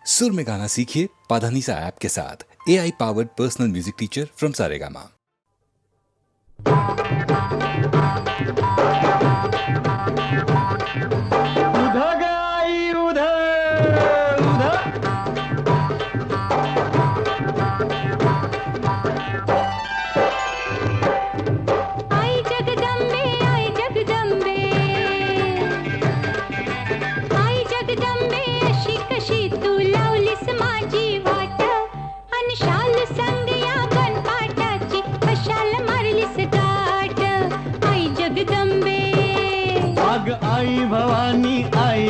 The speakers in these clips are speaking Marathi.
सुर में गाना सीखिए पाधानीसा ऐप के साथ। AI powered personal music teacher from Saregama. उधर गई उधर उधर आई जगदंबे आई जगदंबे आई जगदंबे अशी कशी तू लावलीस माझी वाट अन शाल संग या गणपाटाची कशाला मारलीस गाठ आई जगदंबे अग आई भवानी आई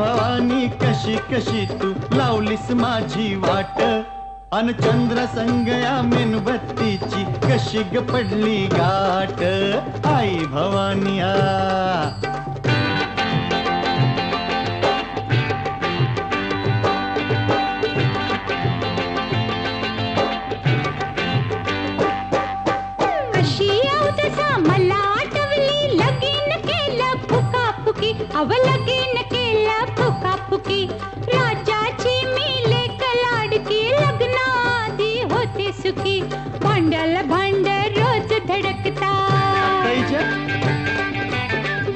भवानी कशी कशी तू लावलीस माझी वाट अन चंद्र संगया मेणबत्तीची कशी ग पडली गाठ आई भवानी कशी अवतसा मला आठवली लगीन केलं फुकाफुकी अव लगीन केलं फुकाफुकी राजाची मी लेक लाडकी लग्नाआधी होते सुखी भांड्याला भांड रोज धडकता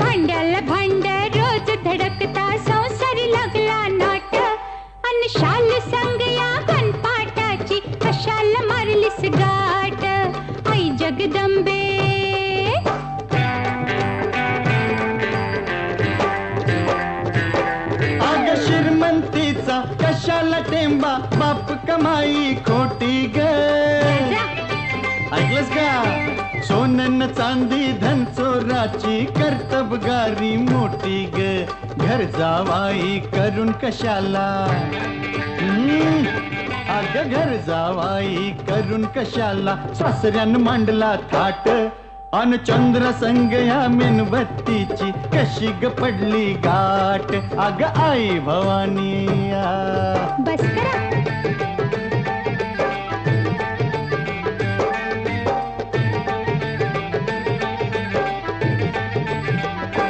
भांड्याला भांड रोज धडकता संसारी लागला नाट अन शाल संग या गणपाटाची कशाला मारलीस गाठ आई जगदंबे अग श्रीमंतीचा कशाला टेंबा बाप कमाई खोटी ग ऐकलंस का सोनन चांदी धन चोराची कर्तबगारी मोठी ग घर जावाई करून कशाला अग घर जावाई करून कशाला सासऱ्यान मांडला थाट अन चंद्र संग या मेणबत्तीची कशी ग पडली गाठ अग आई भवानी बस करा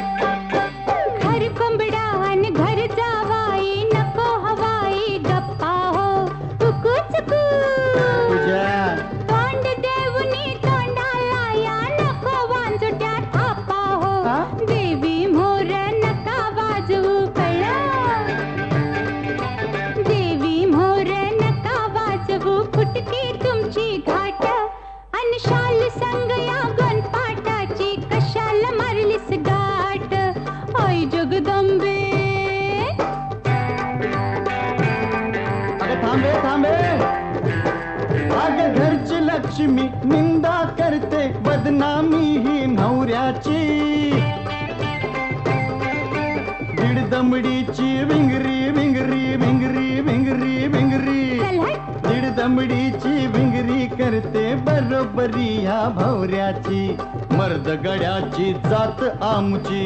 घर कोंबडा अन घर जावाई नको हवाई गप्पा हो कुकू चुकू तुझ्या तोंड देवनी तोंडाला या नको वांजुट्या थापा हो हा? देवी मोर नका वाजवू कळलं देवी मोर नका वाजवू फुटकी तुमची घाट अन शाल संग या गणपाटाची कशाला मारलीस गाठ आई जगदंबे अगं थांबे थांबे अगं घरची लक्ष्मी निंदा करते बदनामी ही नवऱ्याची दीड दमडीची विंगरी विंगरी विंगरी विंगरी विंगरी चल हट दीड दमडीची विंगरी करते बरोबरी ह्या भवऱ्याची मर्द गड्याची जात आमची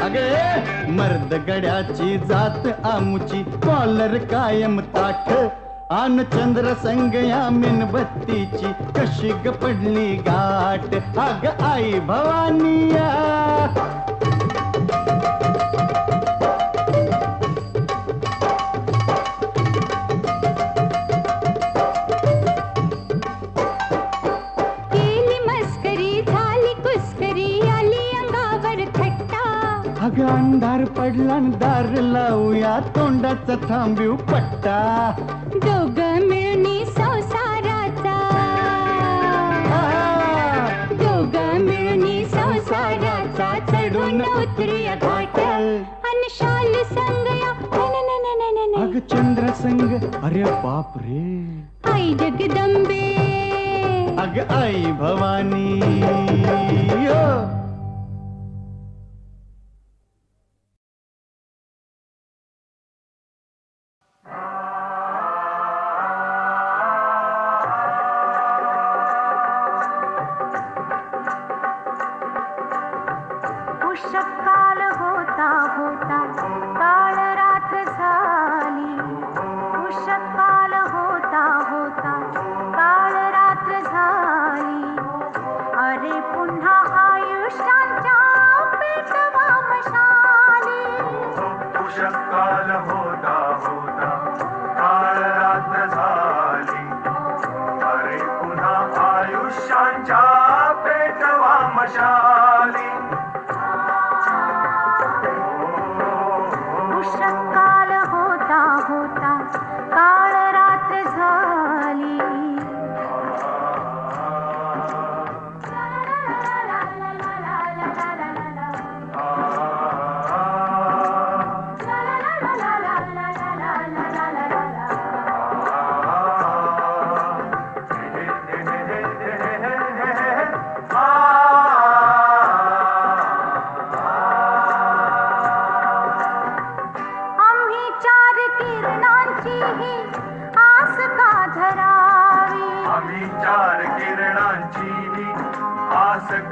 अगे मर्द गड्याची जात आमुची कॉलर कायम ताठ आन चंद्र संग या मेणबत्तीची कशी ग पडली गाठ अग आई भवानिया केली मस्करी झाली कुस्करी आली अंगावर थट्टा अग अंधार पडला न दार लावूया तोंडाचा थांबीव पट्टा दोघ मिळणी संसाराचा दोघ मिळणी संसाराचा चढून उतरूया घाट अन शाल संग या अग चंद्र संग अरे बाप रे आई जगदंबे अग आई भवानी ओ. उषकाल होता होता काळ रात्र झाली उषकाल होता होता काळ रात्र झाली अरे पुन्हा आयुष्याच्या पेटवा मशाली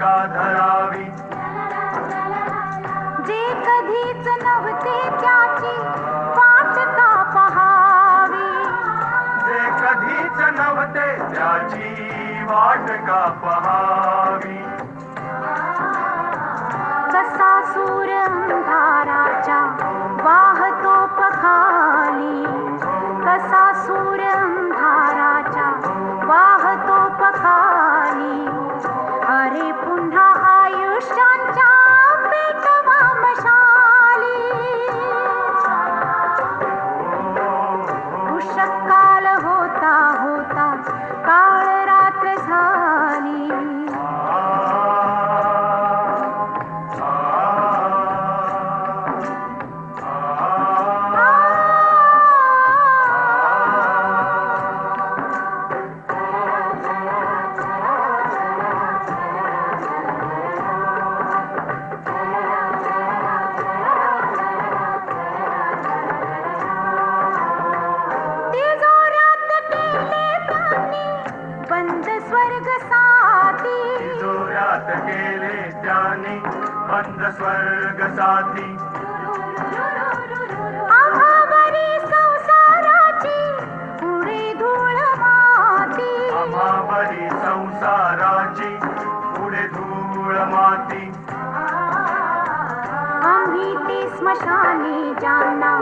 का धरावी. जे कधीच नव्हते त्याची वाट का पहावी. जे कधीच नव्हते त्याची वाट का पहावी. कसा सूर्य अंधाराच्या वाहतो पखाली. कसा सूर्य अंधाराच्या वाहतो पखाली. अरे पुन्हा आयुष्यांच्या पेटवा मशाली. उषःकाल होता होता काळ रात्र झाली. तिजोऱ्यात केले त्यांनी बंद स्वर्ग साथी. तिजोऱ्यात केले त्याने बंद स्वर्ग साथी. आम्हावरी संसाराची पुढे धूळ माती. आम्हावरी संसाराची पुढे धूळ माती. आम्ही ती स्मशानी ज्यांना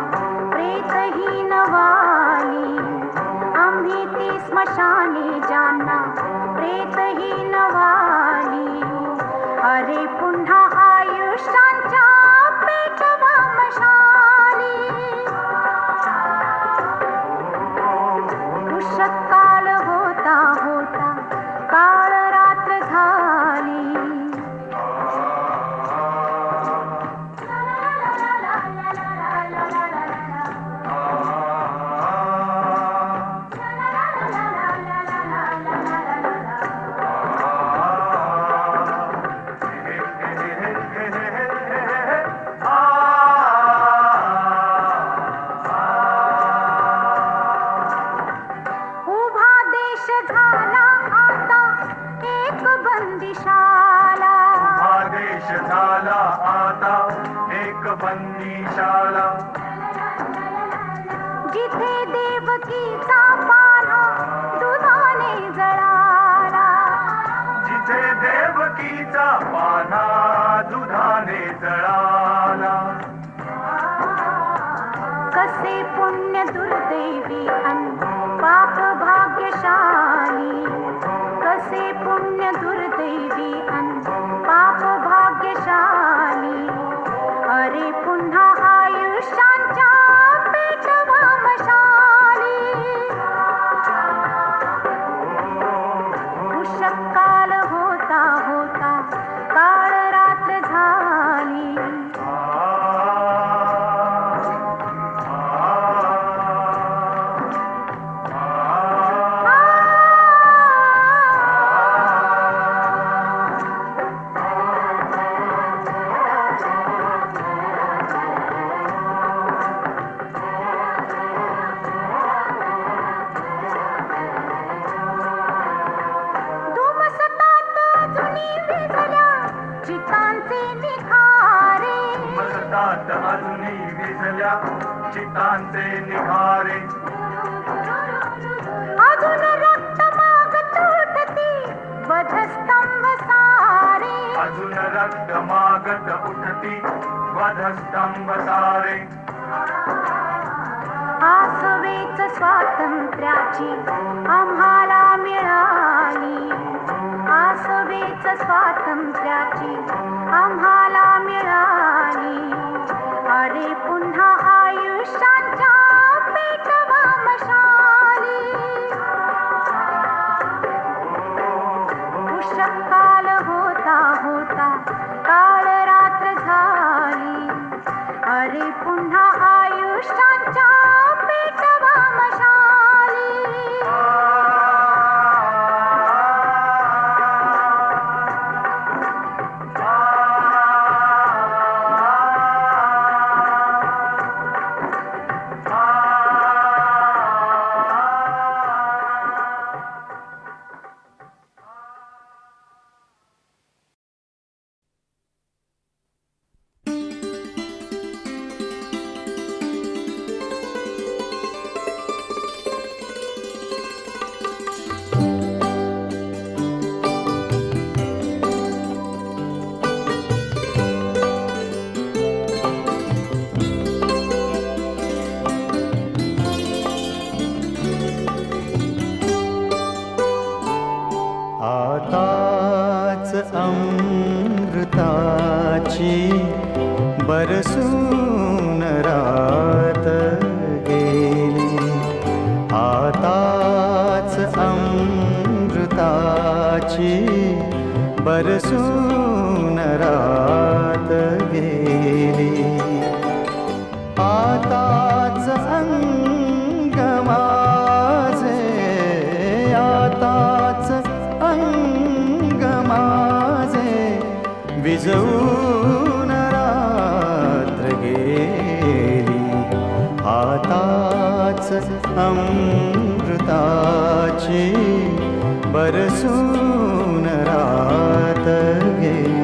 प्रेतहीन वाली. आम्ही ती स्मशानी ज्यांना प्रेतहीन वाली. अरे पुन्हा आयुष्यांच्या पेटवा मशाली. उषःकाल होता होता काळ रात्र झाली. उभा देश झाला आता एक बंदिशाला. आदेश झाला आता एक बंदीशाला. जिथे देवकीचा पान्हा दुधाने जळाला. जिथे देवकीचा पाना दुधाने जळाला. कसे पुण्य दुर्दैवी अन पाप भाग्यशाली. कसे पुण्य दुर्दैवी अन पाप भाग्यशाली. अरे पुन्हा आयुष्यांच्या पेटवा मशाली. उषःकाल होता होता काळ रात्र झाली. धुमसतात अजूनी विझल्या चितांचे निखारे. मसतात अजूनही विझल्या चितांचे निघारे. अजून रक्त मागत उठती वधस्तंभ सारे. अजून रक्त मागत उठती वधस्तंभ सारे. आसवेच स्वातंत्र्याची आम्हाला मिळाली. आसवेच स्वातंत्र्याची आम्हाला मिळाली. अरे पुन्हा आयुष्यांच्या पेटवा मशाली. उषःकाल होता होता काळ रात्र झाली. अरे पुन्हा आयुष्यांच्या पेटवा मशाली. बरसून रात गेली. आताच अमृताची बरसून रात गेली. आताच अंग माझे, आताच अंग माझे विझवून रात्र गेली. आताच अमृताची बरसून रात गेली.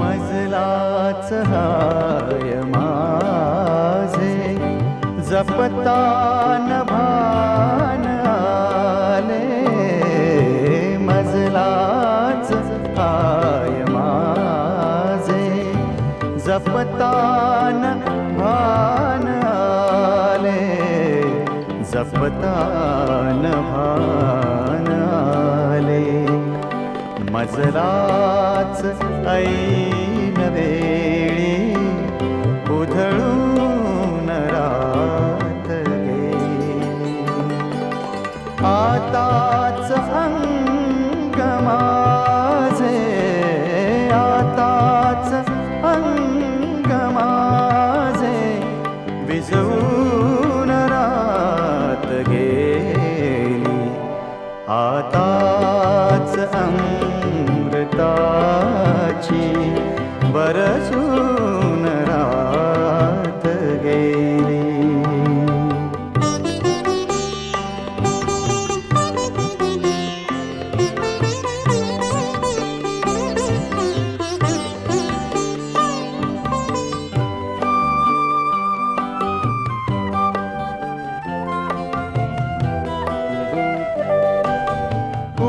मजलाच हाय माझे जपतान भान आले. मजलाच हाय माझे जपतान भान आले. जपतान भान आले. मजलाच ऐन वेळी उधळून रात गेली. आताच अंग माझे, आताच अंग माझे विझवून रात गेली. आताच अमृताची बरसून रात गेली.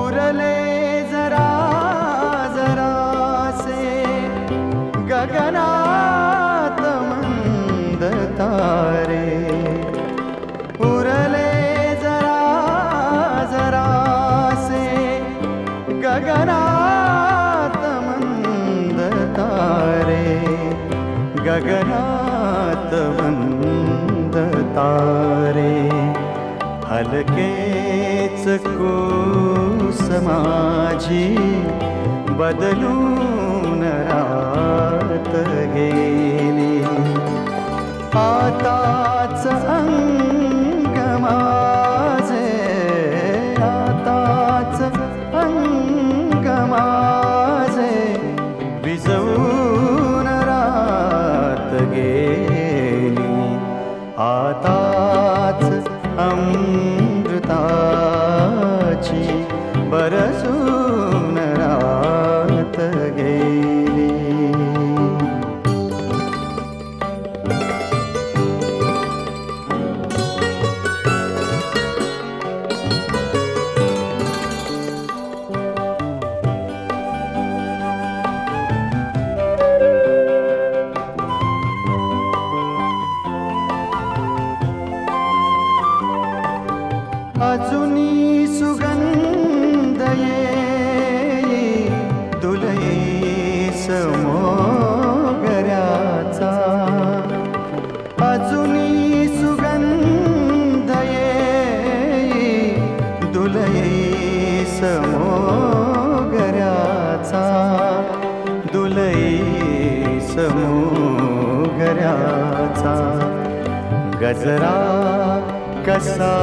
उरले जरा जरासे गगनात मंद तारे. उरले जरा जरासे गगनात मंद तारे. गगनात मंद तारे. हलकेच कूस माझी बदलून रात गेली. आताच अंग माझे, आताच अंग माझे विझवून रात गेली. आताच अमृताची बरसून रात गेली. अजुनी सुगंध येई दुलई समोगऱ्याचा. अजुनी सुगंध येई दुलई समोगऱ्याचा. दुलई समोगऱ्याचा. गजरा कसा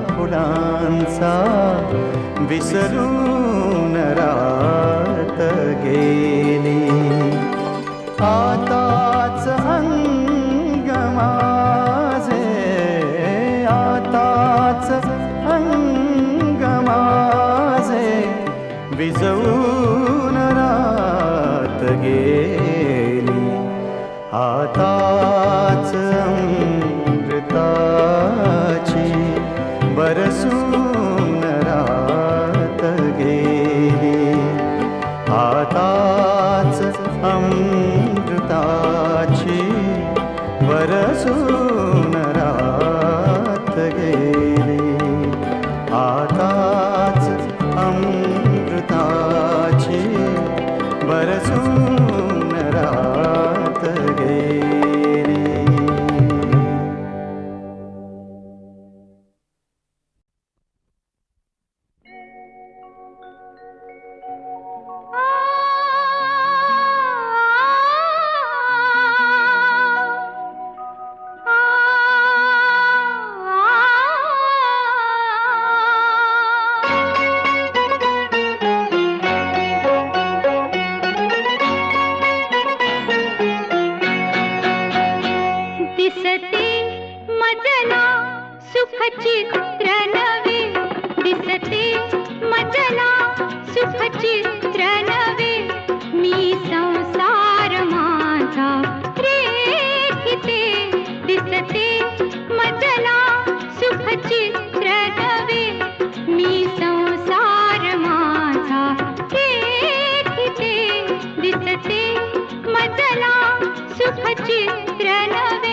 फुलांचा विसरून रात गेली. आताच अंग माझे, आताच अंग माझे विझवून रात गेली. आताच अमृताची बरसून बरसून रात गेली आताच अमृताची बरसून रात गेली आताच अमृताची बरसून रात गेली. दिसते मजला सुखचित्र नवे दिसते मजला सुखचित्र नवे मी संसार माझा रेखिते दिसते मजला सुखचित्र नवे मी संसार माझा रेखिते दिसते मजला सुखचित्र नवे.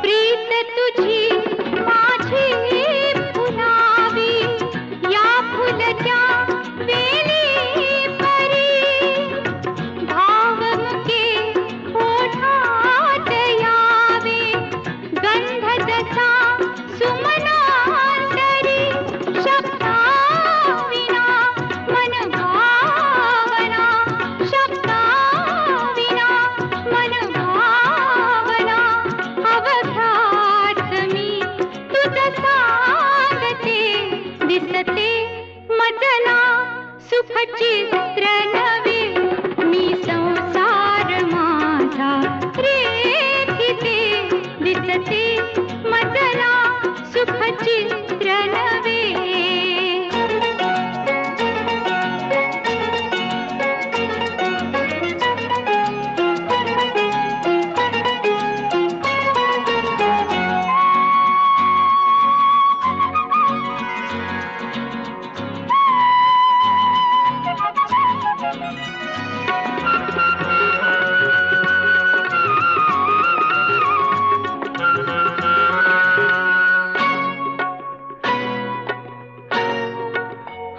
प्रीत तुझी माझी फुलावी या फुलत्या वेली परी भावमुके ओठात यावे गंध जसा सुमनांतरी शब्दाविना मन भावना शब्दाविना मन भावना अवघ्रात मी तुझ सांगते दिसते मजला सुखचित्र नवे मी संसार माझा रेखिते दिसते मजला सुखचित्र नवे.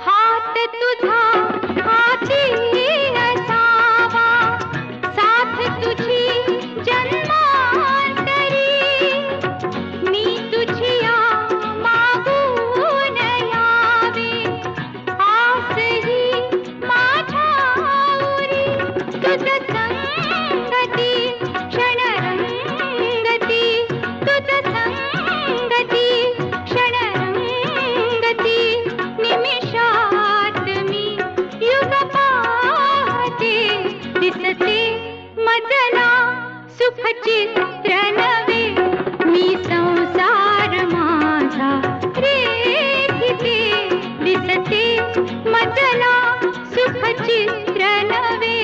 हात तुझा हाती असावा साथ तुझी जन्मांतरी मी तुझिया मागून यावे आसही माझ्या उरी तुझ संगती क्षणरंगती तुझ संगती क्षणरंगती निमिषात मी युग पाहते दिसते मजला सुखचित्र नवे मी संसार माझा रेखिते दिसते मजला सुखचित्र नवे.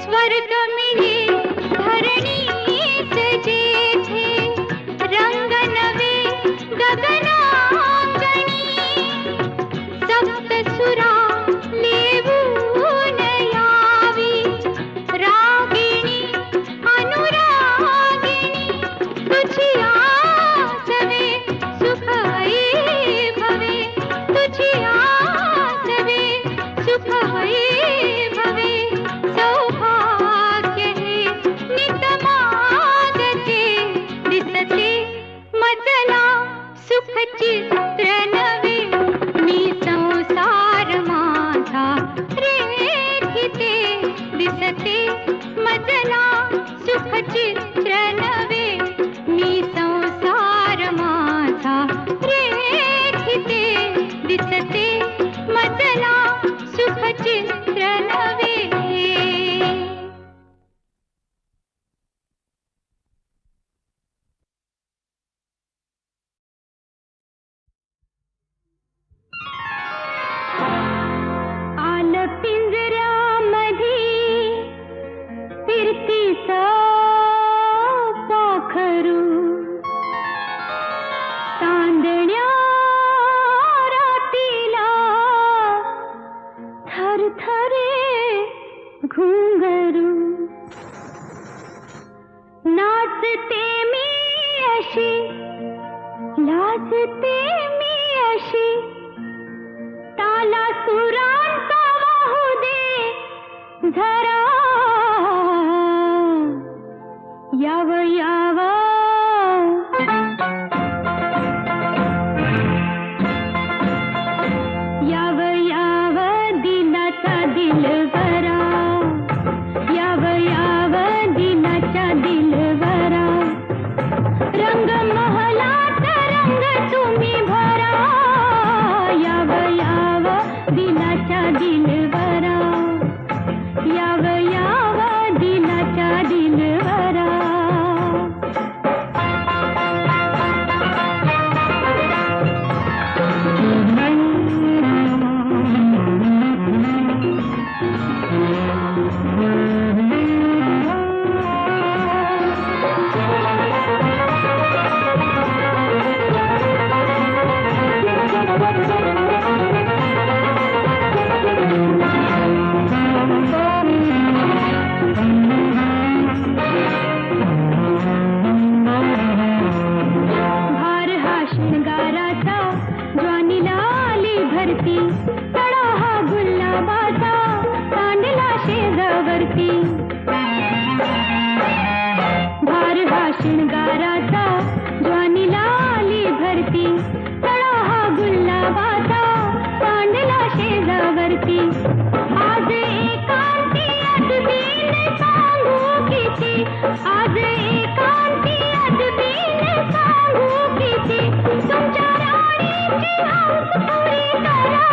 स्वर्ग मिळे धरणीस जेथे रंग नवे गगनांगणी सप्तसुरा लेवून यावी रागिणी अनुरागिणी तुझी आसवे सुख वैभवे तुझी आसवे सुख वैभवे सौभाग्य हे नित मागते दिसते मजला सुखचित्र नवे मी संसार माझा रेखिते दिसते मजला सुख चित्र नवे मी संसार माझा रेखिते दिसते मजला सुख चित्र नवे. आलं पिंजऱ्यामध्ये फिरतीचा पाखरू चांदण्या रातीला थरथरे घुंगरू नाचते मी अशी लाजते मी अशी ताला सुरांचा वाहू दे झरा याव याव याव याव दिलाचा दिलबरा याव याव दिलाच्या दिलबरा रंग महलात रंग तुम्ही भरा याव याव दिलाच्या दिलबरा याव याव दिलाच्या दिलबरा. भार हा शृंगाराचा ज्वानीला आली भरती तळा हा गुलाबाचा सांडला शेजावरती. भार हा शृंगाराचा ज्वानीला आली भरती तळा हा गुलाबाचा सांडला शेजावरती. आज एकांती अदबीन सांगू किती आज एकांती अदबीन सांगू किती तुमच्या राणीची हौस पुरी करा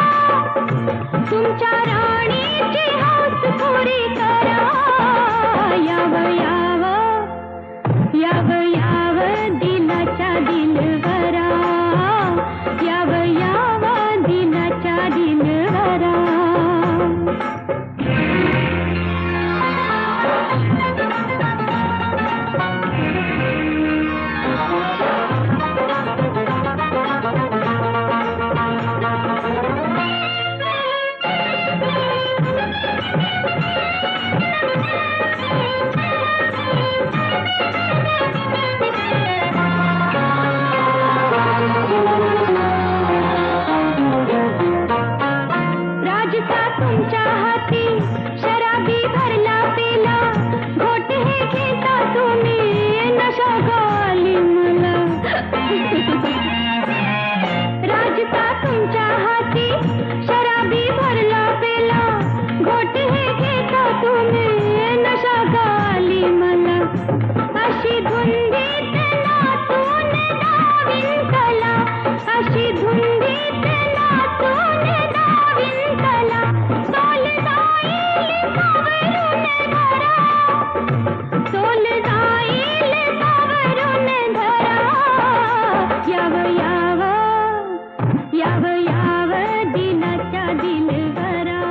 तुमच्या राणीची हौस पुरी करा याव याव याव याव दिलाच्या दिलबरा याव याव दिलाच्या दिलबरा. राजसा तुमच्या हाती शराबी भरला पेला घोट हे घेता तुम्ही नशा गाली मला. राजसा तुमच्या हाती शराबी भरला पेला घोट हे घेता तुम्ही नशा गाली मला. अशी धुंदीत नाचून डावीन कला अशी धुंदीत नाचून डावीन कला सोल जाईल सावरून धरा सोल जाईल सावरून धरा याव याव याव याव दिलाच्या दिलबरा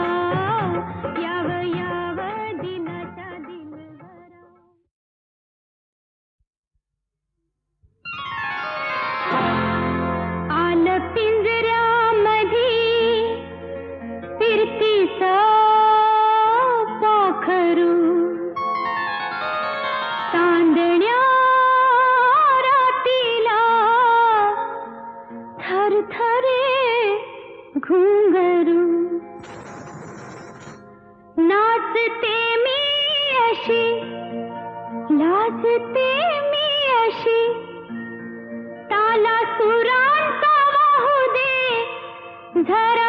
याव याव दिलाच्या दिलबरा. आलं पिंजऱ्यामध्ये फिरतीचा पाखरू चांदण्या रातीला थरथरे घुंगरू नाचते मी अशी लाजते मी अशी ताला सुरांचा वाहू दे झरा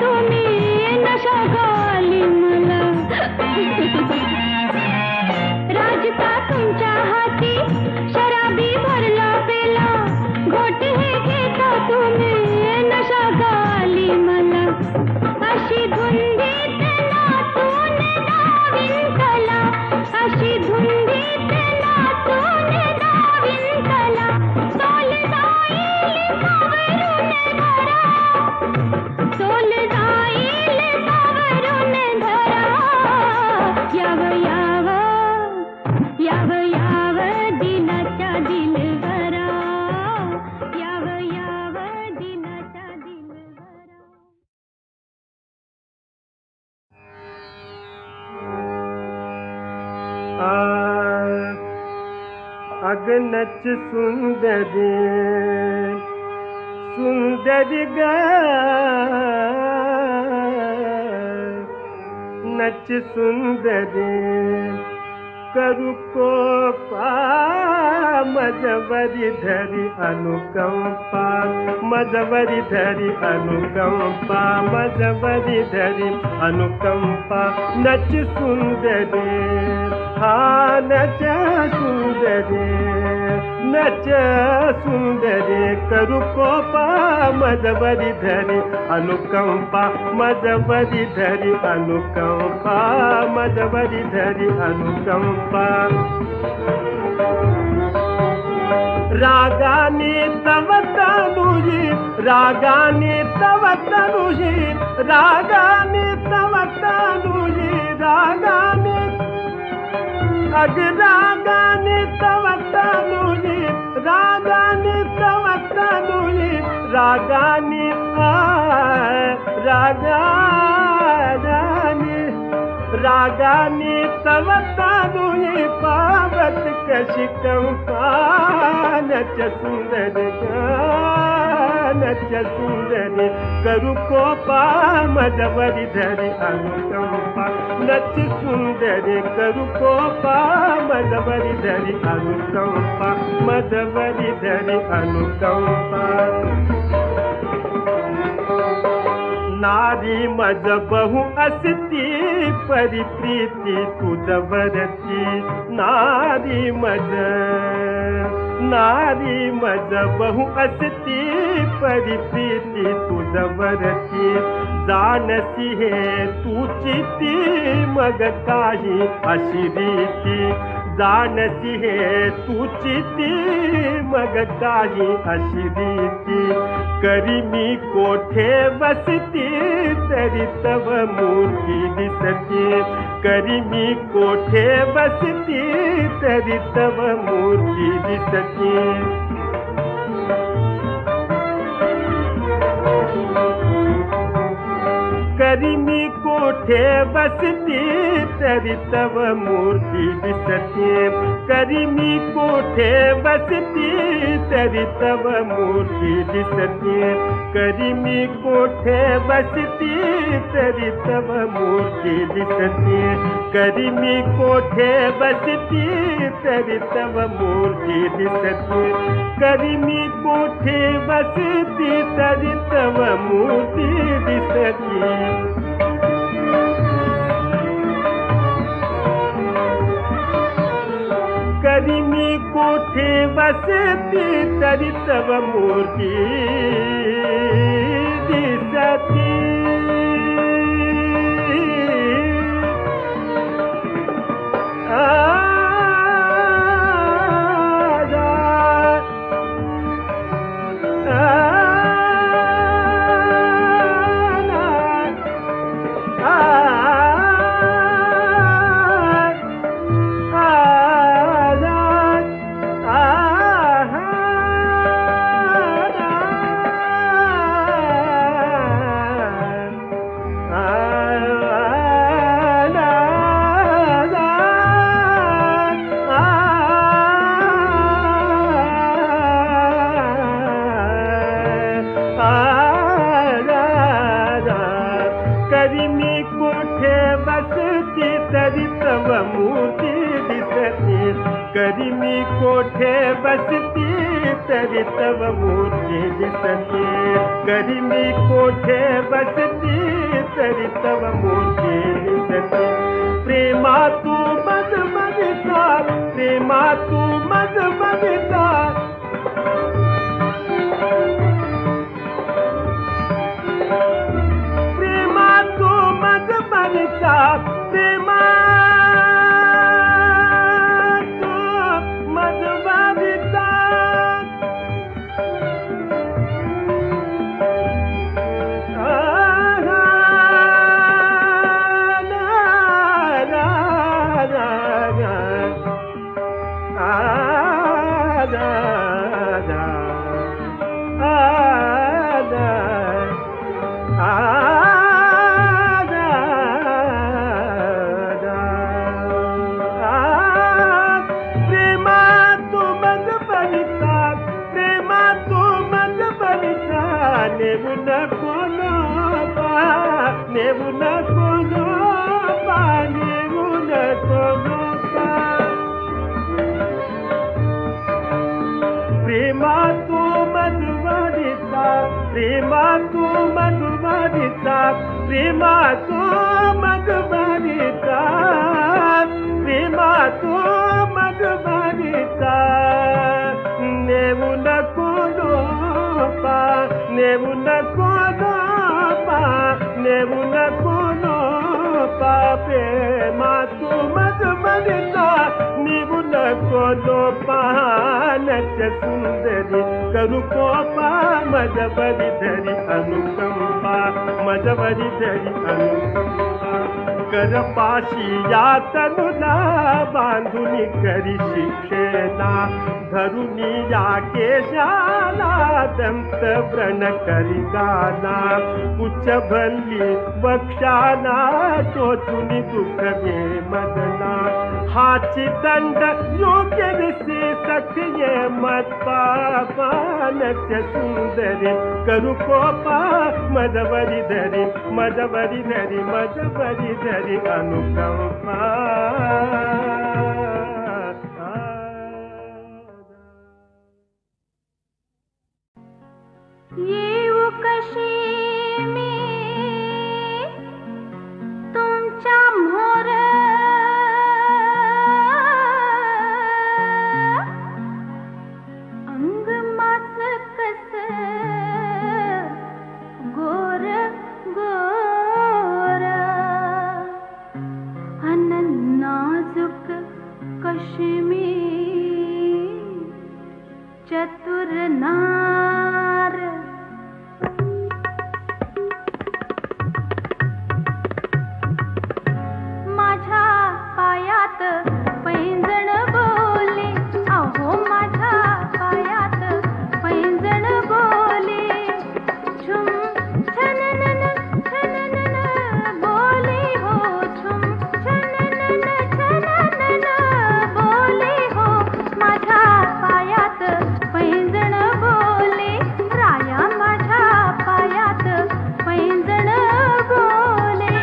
तुम्ही नशा गाली मला राजता तुमच्या हाती शराबी भरला पेला घोट हे घेता तुम्ही नशा गाली मला अशी धुंदीत नाचून डावीन कला अशी धुंदीत नाचून डावीन कला तोल जाईल सावरून धरा तोल जाईल सावरून धरा याव याव याव याव दिलाच्या दिलबरा याव याव दिलाच्या दिलबरा अगनच सुंदरी सुंदरी ग नच सुंदरी करू कोपा मजवरी धरी अनुकंपा मजवरी धरी अनुकंपा मजवरी धरी अनुकंपा नच सुंदरी हा नच सुंदरी नच सुंदरी करू कोपा मजवरी धरी अनुकंपा मजवरी धरी अनुकंपा मजवरी धरी अनुकंपा रागाने तव तनुजी रागाने तव तनुजी रागाने तव तनुजी रागाने अग रागाने तव तनुजी रागाने तव तनुजी रागाने रागाने रागाने तव तनुजी पावत कशी कंपा नच सुंदरी नच सुंदरी करू कोपा मजवरी धरी अनुकंपा नच सुंदरी करू कोपा मजवरी धरी अनुकंपा मजवरी धरी अनुकंपा नारी मज बहु असती परिप्रीती तुझवरती नारी मज बहु असती परिप्रीती तुझवरती जाणसी हे तुची ती मग काही अशी रीती जाणसी हे तुची ती मग काही अशी रीती करी मी कोठे बसती तरी तव मूर्ती दिसती करी मी कोठे बसती तरी तव मूर्ती दिसती करी मी कोठे बसती तरी तव मूर्ती दिसती करी मी कोठे बसती तरी तव मूर्ती दिसती करी मी कोठे बसती तरी तव मूर्ती दिसती करी मी कोठे बसती तरी तव मूर्ती दिसती करी मी कोठे बसती तरी तव मूर्ती दिसती करी मी कोठे बसती तरी तव मूर्ती दिसती करी मी कोठे बसती तरी तव मूर्ती दिसती करी मी कोठे बसती तरी तव मूर्ती दिसती करी मी कोठे बसती तरी तव मूर्ती दिसते प्रेमा तू मज बगिता प्रेमा तू मज बगिता प्रेमा तू मज बगिता प्रेमा तू मज बगिता प्रेमा तू मधुवरिता प्रेमा तू मधुवरिता प्रेमा तू मधुवरिता प्रेमा तू मधुवरिता नेवु नको लोपा नेवु नको लोपा नेवु नको लोपा प्रेमा तू मधुवरिता नेवु नको लोपा नच सुंदरी करू कोपा मजबरी धरी अनुकंपा मजबरी धरी अनुकंपा कर पाशी या तनुला बांधुनी करी शिक्षेना धरुनी या केशाला दंत व्रण करी गाना उच्च भल्ली वक्षाना टोचुनी दुःख वे मदना हाची दंड योग्य दिसे सखये मत पापानच सुंदरी करू कोपा मजबरी धरी मजबरी धरी मजबरी धरी अनुकंपा येऊ कशी मी तुमच्या मोर अंग माझ कस गोर गोर अन नाजुक कशी मी चतुर नार माझ्या पायात पैंजण बोले अहो माझ्या पायात पैंजण बोले छुम छननन छननन बोले हो छुम छननन छननन बोले हो माझ्या पायात पैंजण बोले राया माझ्या पायात पैंजण बोले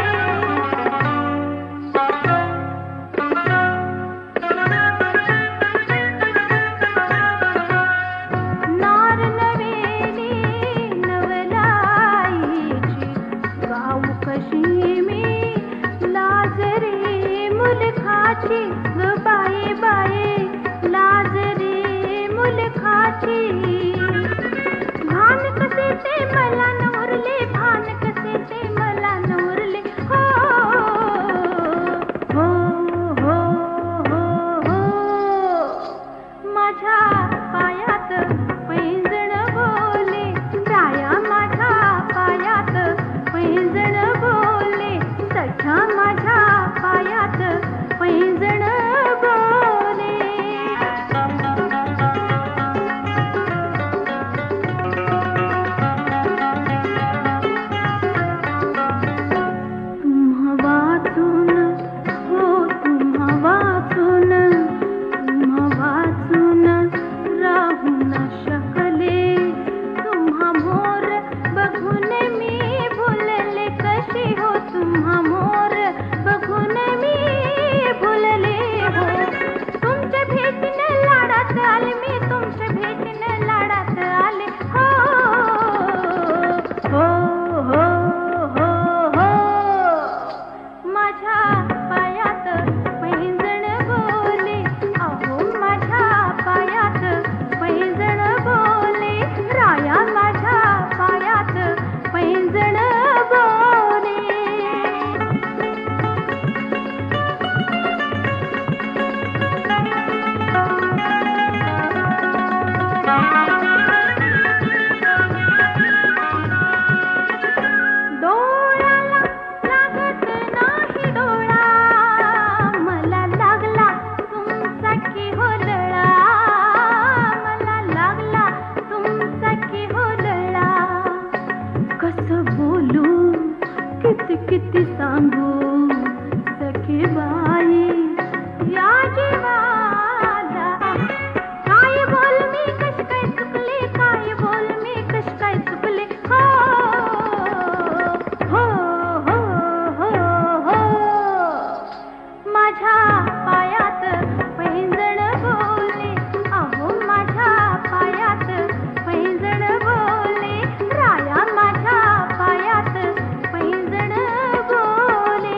नार नवेली नवलाईची गाऊ कशी मी लाजरे मुलखाची ग बाये बाये लाजरे मुलखाची भान कसे ते मला नवरले भान कसे ते मला नवरले हो हो हो हो हो माझ्या पायात पैंजण बोले राया माझ्या पायात पैंजण बोले सख्या माझ्या पायात पैंजण बोले किती किती सांगू सखी बाई या जीवाला. काय बोल मी कश काय चुकले, काय बोल मी कश काय चुकले. हो हो हो हो हो माझ्या पायात पैंजण बोलले, अहो माझ्या पायात पैंजण बोलले, राया माझ्या पायात पैंजण बोले.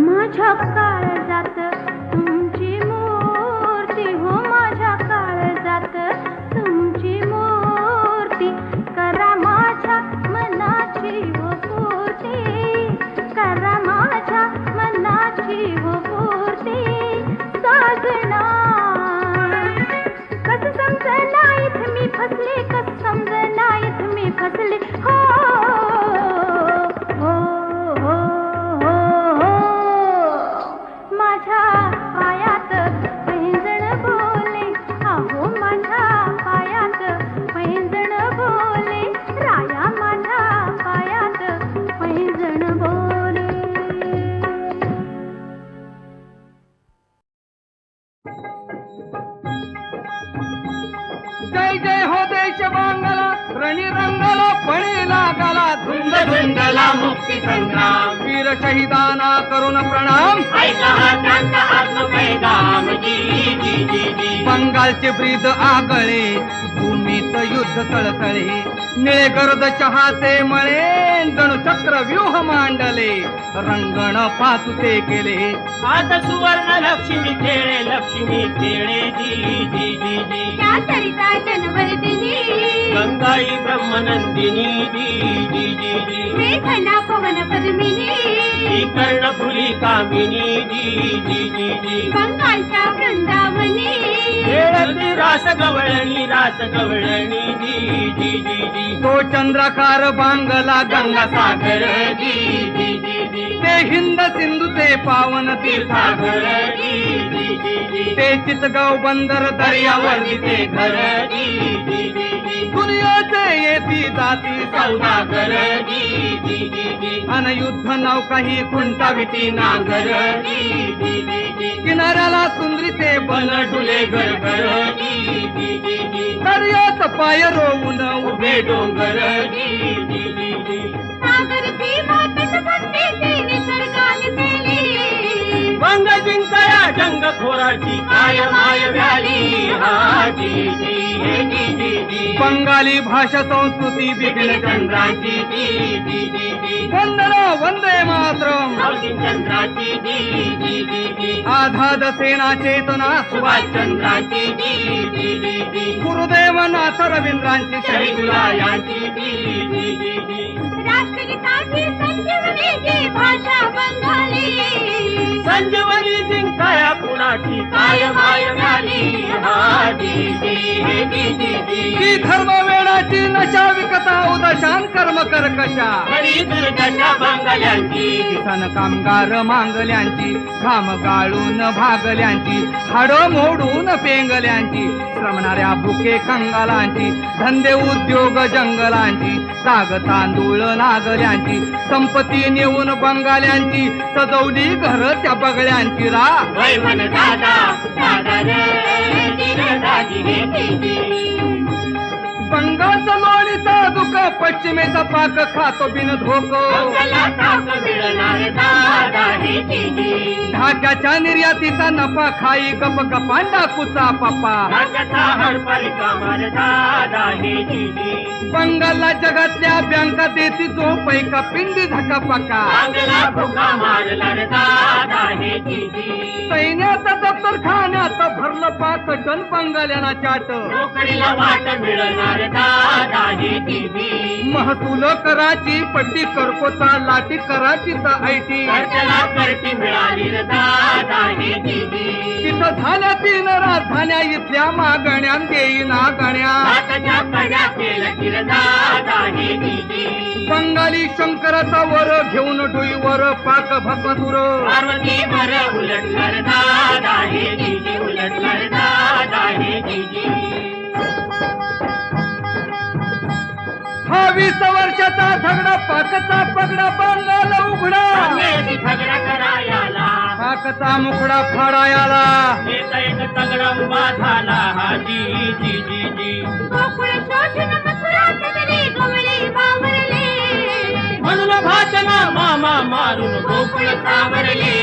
माझ्या काळजात तुमची मूर्ती, हो माझ्या काळजात तुमची मूर्ती. करा माझ्या मनाची हो पूर्ती, करा माझ्या मनाची हो पूर्ती. साजना कस समजना इथं मी फसले, कस समजना इथं मी फसले. हो हो हो हो हो माझ्या पायात पैंजण बोले, अहो माझ्या पायात पैंजण बोले, राया माझ्या पायात पैंजण बोले. जय जय हो देश बांगला, रणी रंगला फणी लागला, धुंद धुंदला मुक्ती संग्राम, वीर शहीदाना करून प्रणाम. ऐका हा त्यांचा आत्मपैगाम. जी जी जी जी बंगालचे ब्रीद आगळे, भूमीत युद्ध सळसळे, निळे गर्द चहाचे मळे, जणू चक्र व्यूह मांडले, रंगण पाचुते केले. आता सुवर्ण लक्ष्मी खेळे, लक्ष्मी खेळे. जी जी जी जी त्या सरिता जनवर्धिनी, गंगाई ब्रह्मनंदिनी. जी जी जी जी मेघना पवन पद्मिनी, ही कर्णफुली कामिनी. जी जी जी जी बंगालच्या वृंदावनी, खेळती रास गवळणी, रास गवळणी. जी जी जी जी तो चंद्राकार बांगला गंगा सागर, जी जी जी जी ते हिंद सिंधूचे पावन तीर्थागर. तीर्थागर, जी जी जी जी ते चितगाव बंदर दर्यावर ते घर. जी जी जी जी दुनियाचे येती जाती सौदागर. सौदागर, जी जी जी जी अन युद्ध नौकाही खुंटाविती नांगर, जी जी जी जी किनाऱ्याला सुंदरीचे बन डुले गरगर, जी जी जी जी दर्यात पाय रोवून उभे डोंगर. जी जी जी जी सागर सीमा तटबंदी ते निसर्गाने केली. बंग जिंकया जंग खोराची काय माय व्याली. हा जी जी हे जी जी जी बंगाली भाषा संस्कृती बिघड चंद्राची. जी जी जी जी वंदना वंदे मातरम. चंद्राची. जी जी जी जी आझाद सेना चेतना सुभाष चंद्राची. जी जी जी जी गुरुदेव नाथ रवींद्रांची शहीदुला शहीदुला यांची. जी जी जी जी राष्ट्रगीताची संजीवनीची भाषा बंगाली. संजीवनी जिंकाया कुणाची काय माय व्याली. हा जी जी हे जी जी जी की धर्म वेळाची नशा विकता उदशान कर्म कर्कशा, हरी दुर्दशा बांगल्यांची. किसान कामगार मांगल्यांची, घाम गाळून भागल्यांची, हाडं मोडून पेंगल्यांची, श्रमणाऱ्या भुके कंगालांची, धंदे उद्योग जंगलांची, ताग तांदूळ नागल्यांची, संपत्ती नेऊन बंगाल्यांची, सजवली घर त्या बगड्यांची रा. वै मन दादा दादा रे दिल दाजी हे दिदी. बंगालचा लोणीचा दुख, पश्चिमेचा पाक खातो बिन धोक, बंगाला ताक मिळणार दादा हे दिदी. ढाक्याच्या निर्यातीचा नफा खाई गप गपांडा कुचा पप्पा. भाग्याचा हडपरी कामार दादा हे दिदी. बंगालला जगातल्या बँका देती जो पैका पिंडी झकापका. बांगला भुका मारला रे दादा हे दिदी. सैन्यात दप्तर खाण्यात भरलं पाक टन बंगाल्यांना चाट. नोकरीला वाट मिळणार दादा हे दिदी. महसूल कराची पट्टी करकोचा लाटी कराची तर ऐटी. त्याला करती मिळाली रे दादा हे दिदी. इथं झाल्या 3 राजधान्या, इथल्या मागण्या देईना गण्या. बंगाली शंकराचा वर घेऊन डोईवर पाक भस्मधुर. हा 20 वर्षाचा झगडा, पाकचा पगडा बांगाला उघडा. पाकचा मुखडा फाडायाला. गोकुळ शोषण मथुरा सदरी गवळी बावरले. म्हणून भाचना मामा मारून गोकुळ सावरले.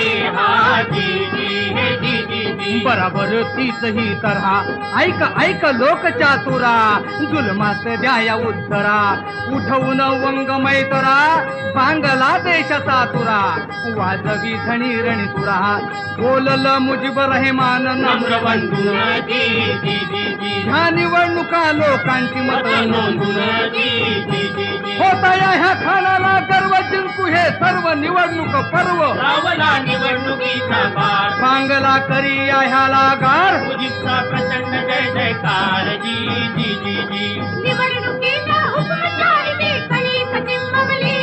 बराबर तीचही तऱ्हा, ऐक ऐक लोक चातुरा. जुलमात द्याया उत्तरा, उठवून वंग मैतरा. बांगला देशाचा तुरा, वाजवी धणी रणितुरा. बोलल मुजीब रहेमान नम्र बंधू. ह्या निवडणुका लोकांची मत नोंदून. होता या ह्या खानाला गर्व, जिंकू हे सर्व निवडणूक पर्व. निवडणुकीचा बार बांगला करी या ह्याला गार. मुजीबचा प्रचंड जय जयकार. निवडणुकीचा हुकुम जारी कळी पटिंबवली.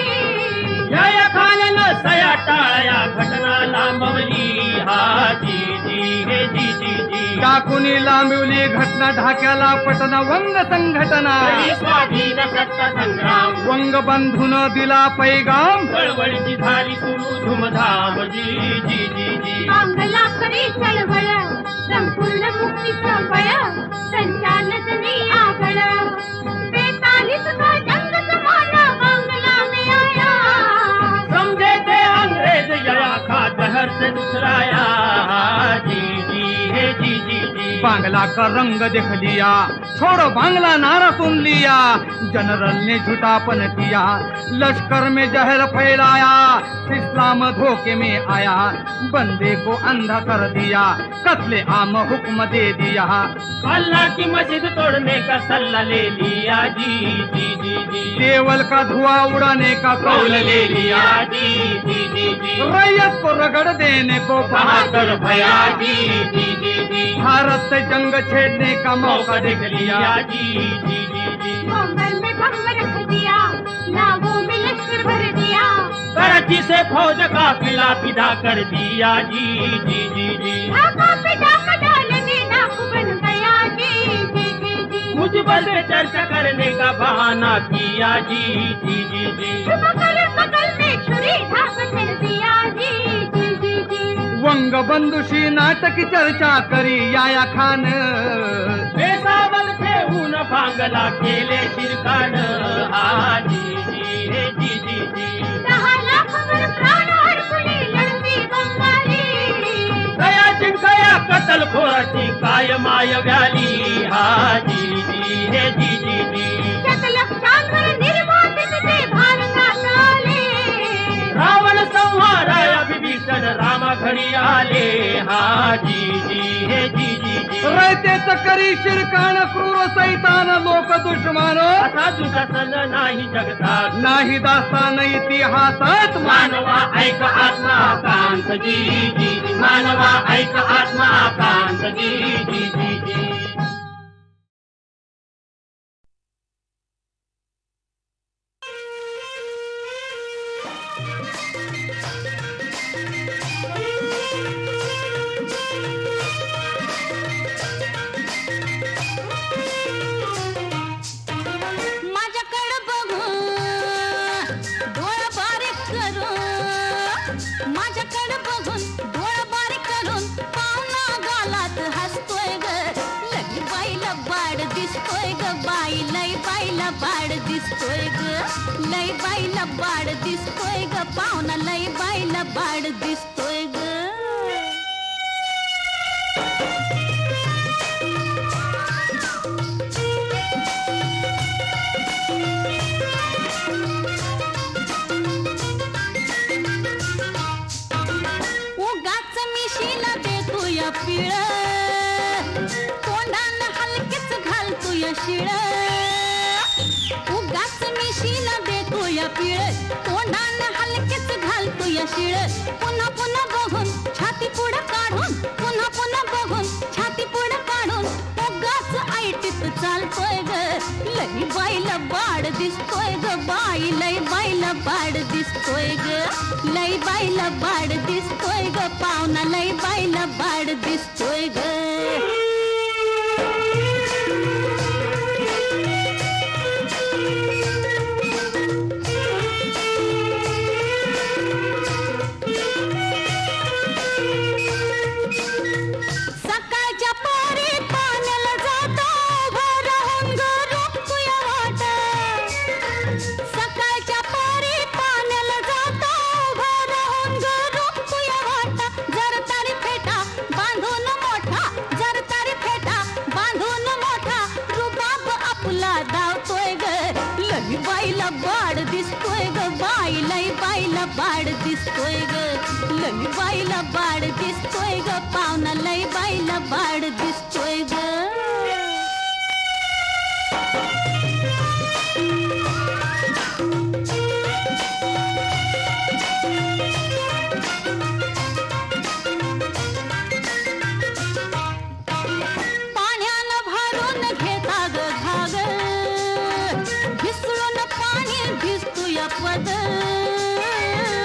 या खानानं सया टाळ्या, घटना लांबवली. टाकुनी लांबिवली घटना, ढाक्याला पटन वंग संघटना. स्वाधीन सत्ता संग्राम, वंग बंधून दिला पैगाम. चळवळीची झाली सुरू धुमधाम. बांगला करी चळवळ, संपूर्ण मुक्तीचं बळ. संचालनी आगळ, बेतालीस का जंग समाना बांगला में आया. समझे थे अंग्रेज यया खा जहर से दुसराया. बांग्ला का रंग देख लिया, छोड़ो बांग्ला नारा सुन लिया. जनरल ने झूठापन किया, लश्कर में जहर फैलाया. इस्लाम धोखे में आया, बंदे को अंधा कर दिया. कत्ले आम हुक्म दे दिया. अल्लाह की मस्जिद तोड़ने का सल्ला ले लिया. केवल का धुआं उड़ाने का कौल ले लिया. रैयत को रगड़ देने को बहादुर भया. भारत से जंग छेड़ने का मौका देख लिया. मुंबई में भंग रख दिया, नावों में लश्कर भर दिया. कराची से फौज का किला फिदा कर दिया. ढाका पे डाका डालने नाक बन गया. मुझ पर से चर्चा करने का बहाना किया. छुप कर बगल में छुरी ढाक कर दिया. वंग बंधुशी नाटकी चर्चा करी याया खान. बेसावल ठेवून बांगला केले शिरकान. 10 लाखावर प्राण हरपुली लढती बंगाली. दया जिंकया कतल खोराची काय माय व्याली. शतलक्षांवर निर्वासित ते भारतात आले. रावण संहाराया विभीषण रामा घडी आले. रयतेच करी शिरकाण, क्रूर सैतान लोक दुश्मन. असा दुशासन नाही जगतात. नाही दास्तान इतिहासात. मानवा ऐक आत्मा कांत. मानवा ऐक आत्मा कांत. माझ्याकडे बघून डोळा बारीक करून, माझ्याकडे बघून डोळा बारीक करून पाहुणा गालात हसतोय ग. लगी बाईला बाड दिसतोय ग. बाई लई बाईला बाड दिसतोय ग. लई बाईला बाड दिसतोय ग. पाहुणा लई बाईला बाड दिसतोय ग. उगाच मिशीला देतो या पिळ, तोंडानं हलकेच घालतो या शिळ. उगाच मिशीला देतो या पिळ, तोंडानं हलकेच घालतो या शिळ. पुन्हा पुन्हा बघून छाती पुढं काढून, पुन्हा पुन्हा बघून बाईला बाड दिसतोय ग बाई लय बाईला बाड दिसतोय ग लय बाईला बाड दिसतोय ग पाहुणा लय बाईला बाड दिसतोय ग बाईला बाड दिसतोय ग बाई लय बाईला बाड दिसतोय ग लय बाईला बाड दिसतोय ग पाहुणा लय बाईला बाड दिसतोय ग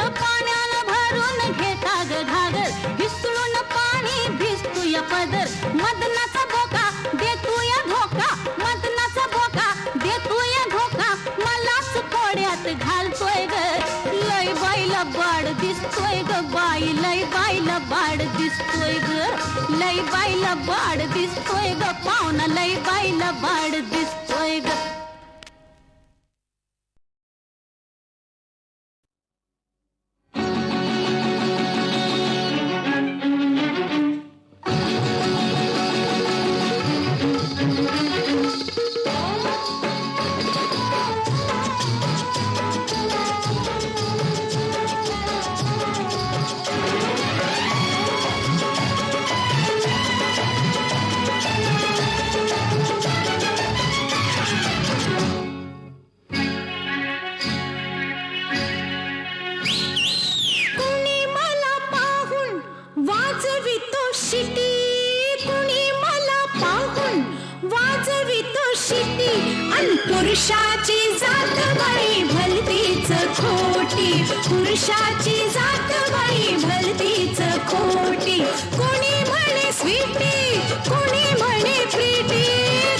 पाण्याला भरून घेता ग घागर विसरून पाणी भिजतूया पदर मदनाचा बोका देतूया धोका मदनाचा बोका देतूया धोका मलाच पोड्यात घालतोय ग लय बाईला बाड दिसतोय ग बाई लय बाईला बाड दिसतोय ग लय बाईला बाड दिसतोय ग पाहुणा लय बाईला बाड दिसतोय ग पुरुषाची जात बाई भलतीच खोटी पुरुषाची जात बाई भलतीच खोटी कोणी म्हणे स्वीटी कोणी म्हणे प्रीती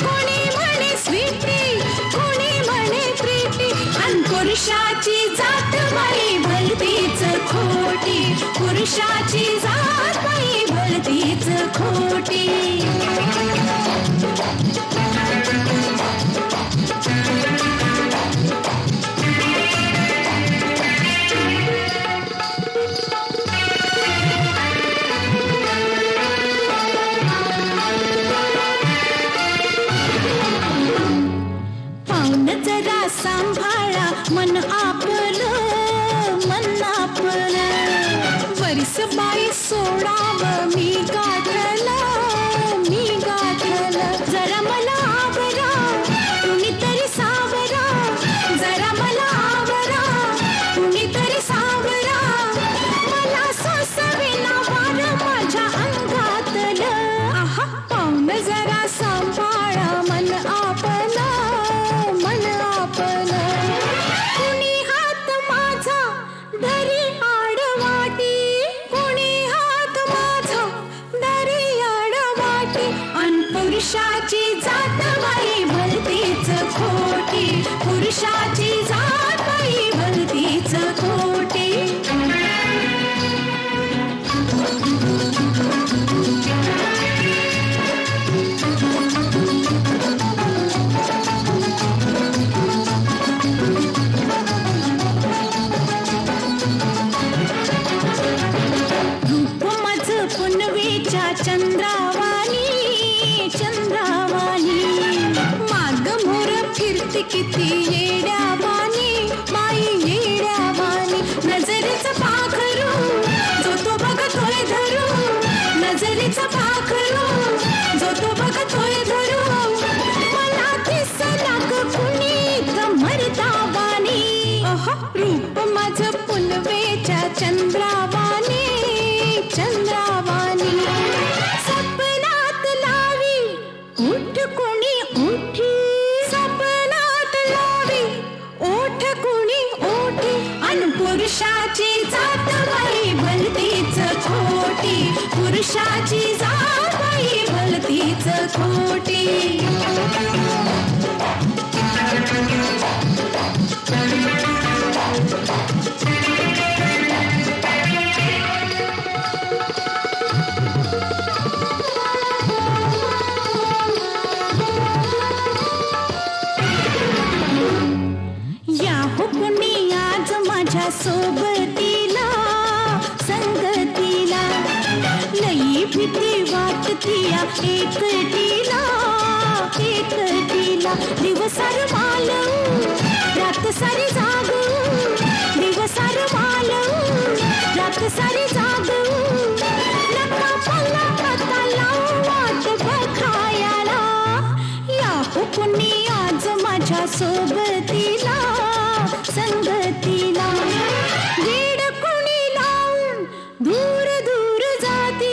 कोणी म्हणे स्वीटी कोणी म्हणे प्रीती आणि पुरुषाची जात बाई भलतीच खोटी पुरुषाची जात बाई भलतीच खोटी सांभाळा मन आपलं वरिस बाई सोडावं मी गाठलं जरा मला आवरा कुणीतरी सावरा जरा मला आवरा कुणीतरी सावरा मला सोसविना वार माझ्या अंगातलं आहा पाहुण जरा सांभाळा मन आपलं कुणी हात माझा धरी आडवाटी कुणी हात माझा धरी आडवाटी अन पुरुषाची जात बाई भलतीच खोटी पुरुषाची जात बाई भलतीच खोटी माग मोर फिरती किती येड्यावानी बाई येड्यावानी नजरेचा पाखरू जो तो बघतोय धरू नजरेचा पाखरू जो तो बघतोय धरू मला दिसला ग कुणी मरदावानी रूप माझं पुनवेच्या चंद्रावानी सपनात लावी उठ कोणी उठी सपनात पुरुषाची जात बाई भलतीच खोटी. या हो कुणी आज माझ्या सोबतीला संगतीला लई भीती वाटतीया एकटीला एकटीला. दिवसार मालवू रात सारी जागू दिवसार मालवू रात सारी जागू. लपा पल्ला पत्ता लावू वाट बघायला. या हो कुणी आज माझ्या सोबतीला संगतीला. वेड कोणी लावून दूर दूर जाती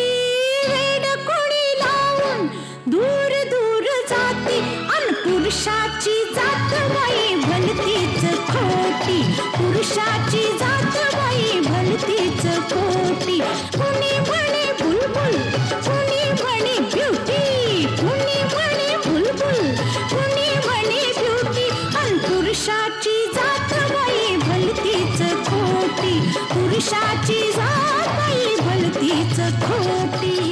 वेड कोणी लावून दूर दूर जाती. अन पुरुषाची जात बाई भलतीच खोटी पुरुषाची जात बाई भलतीच खोटी. कुणी म्हणे बुलबुल कुणी म्हणे ब्युटी कुणी म्हणे बुलबुल कुणी म्हणे ब्युटी. अन पुरुषाची जात बाई भलतीच खोटी पुरुषाची जात बाई भलतीच खोटी.